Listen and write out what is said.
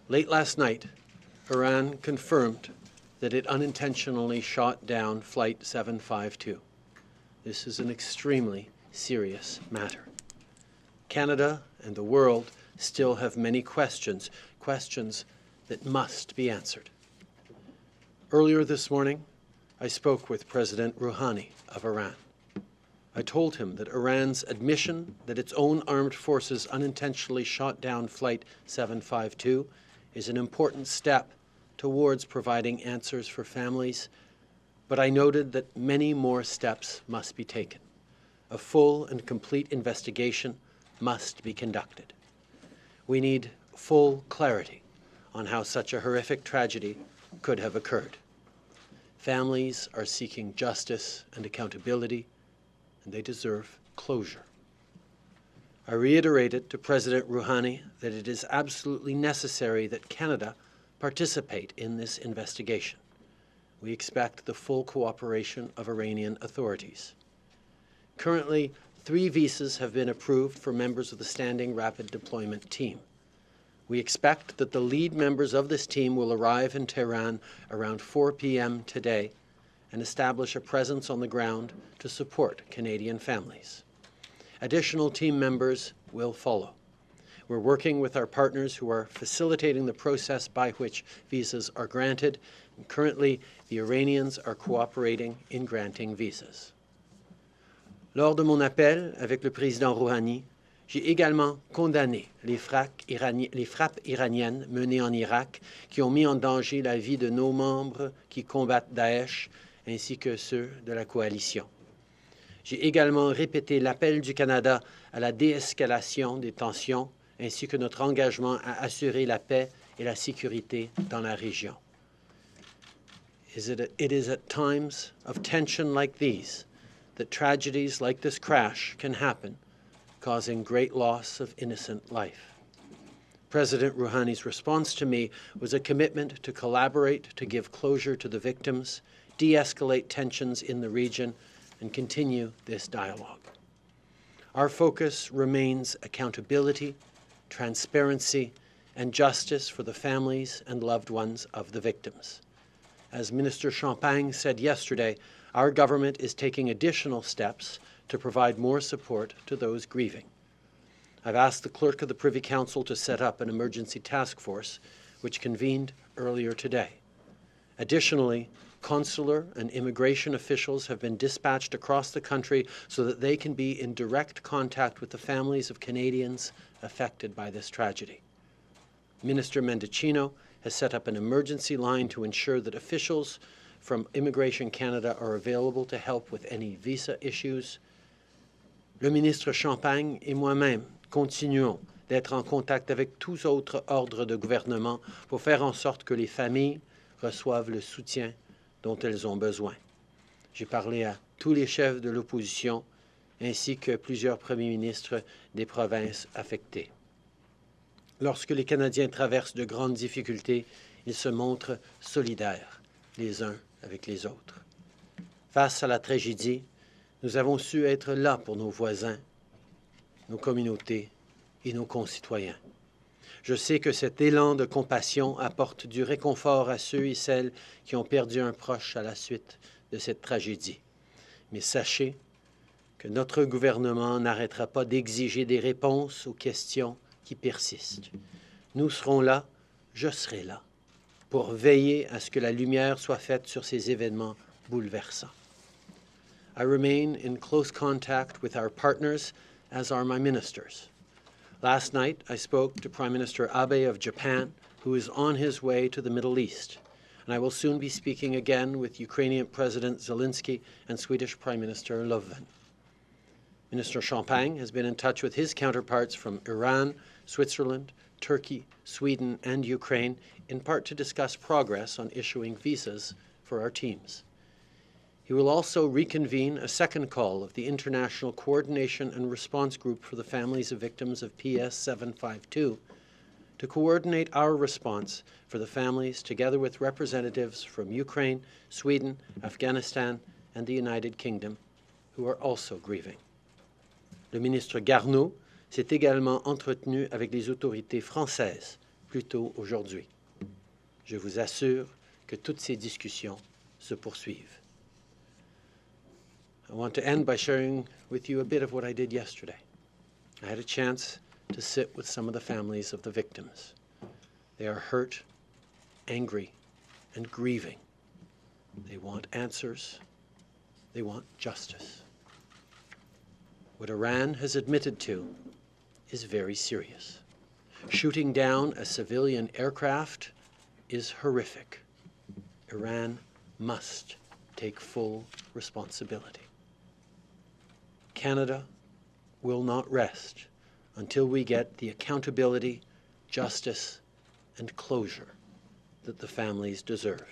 Late last night, Iran confirmed that it unintentionally shot down Flight 752. This is an extremely serious matter. Canada and the world still have many questions that must be answered. Earlier this morning, I spoke with President Rouhani of Iran. I told him that Iran's admission that its own armed forces unintentionally shot down Flight 752 is an important step towards providing answers for families, but I noted that many more steps must be taken. A full and complete investigation must be conducted. We need full clarity on how such a horrific tragedy could have occurred. Families are seeking justice and accountability, and they deserve closure. I reiterated to President Rouhani that it is absolutely necessary that Canada participate in this investigation. We expect the full cooperation of Iranian authorities. Currently, 3 visas have been approved for members of the Standing Rapid Deployment Team. We expect that the lead members of this team will arrive in Tehran around 4 p.m. today and establish a presence on the ground to support Canadian families. Additional team members will follow. We're working with our partners who are facilitating the process by which visas are granted, and currently the Iranians are cooperating in granting visas. Lors de mon appel avec le président Rouhani, j'ai également condamné les frappes iraniennes menées en Irak qui ont mis en danger la vie de nos membres qui combattent Daesh ainsi que ceux de la coalition. J'ai également répété l'appel du Canada à la déescalation des tensions ainsi que notre engagement à assurer la paix et la sécurité dans la région. It is at times of tension like these that tragedies like this crash can happen, causing great loss of innocent life. President Rouhani's response to me was a commitment to collaborate to give closure to the victims, de-escalate tensions in the region, and continue this dialogue. Our focus remains accountability, transparency, and justice for the families and loved ones of the victims. As Minister Champagne said yesterday, our government is taking additional steps to provide more support to those grieving. I've asked the Clerk of the Privy Council to set up an emergency task force, which convened earlier today. Additionally, consular and immigration officials have been dispatched across the country so that they can be in direct contact with the families of Canadians affected by this tragedy. Minister Mendicino has set up an emergency line to ensure that officials from Immigration Canada are available to help with any visa issues. Le ministre Champagne et moi-même continuons d'être en contact avec tous autres ordres de gouvernement pour faire en sorte que les familles reçoivent le soutien dont elles ont besoin. J'ai parlé à tous les chefs de l'opposition ainsi que plusieurs premiers ministres des provinces affectées. Lorsque les Canadiens traversent de grandes difficultés, ils se montrent solidaires les uns avec les autres. Face à la tragédie, nous avons su être là pour nos voisins, nos communautés et nos concitoyens. Je sais que cet élan de compassion apporte du réconfort à ceux et celles qui ont perdu un proche à la suite de cette tragédie. Mais sachez que notre gouvernement n'arrêtera pas d'exiger des réponses aux questions qui persistent. Nous serons là, je serai là, pour veiller à ce que la lumière soit faite sur ces événements bouleversants. I remain in close contact with our partners, as are my ministers. Last night, I spoke to Prime Minister Abe of Japan, who is on his way to the Middle East, and I will soon be speaking again with Ukrainian President Zelensky and Swedish Prime Minister Löfven. Minister Champagne has been in touch with his counterparts from Iran, Switzerland, Turkey, Sweden, and Ukraine, in part to discuss progress on issuing visas for our teams. He will also reconvene a second call of the International Coordination and Response Group for the Families of Victims of PS 752 to coordinate our response for the families together with representatives from Ukraine, Sweden, Afghanistan, and the United Kingdom, who are also grieving. Le ministre Garneau s'est également entretenu avec les autorités françaises plus tôt aujourd'hui. Je vous assure que toutes ces discussions se poursuivent. I want to end by sharing with you a bit of what I did yesterday. I had a chance to sit with some of the families of the victims. They are hurt, angry, and grieving. They want answers. They want justice. What Iran has admitted to is very serious. Shooting down a civilian aircraft is horrific. Iran must take full responsibility. Canada will not rest until we get the accountability, justice, and closure that the families deserve.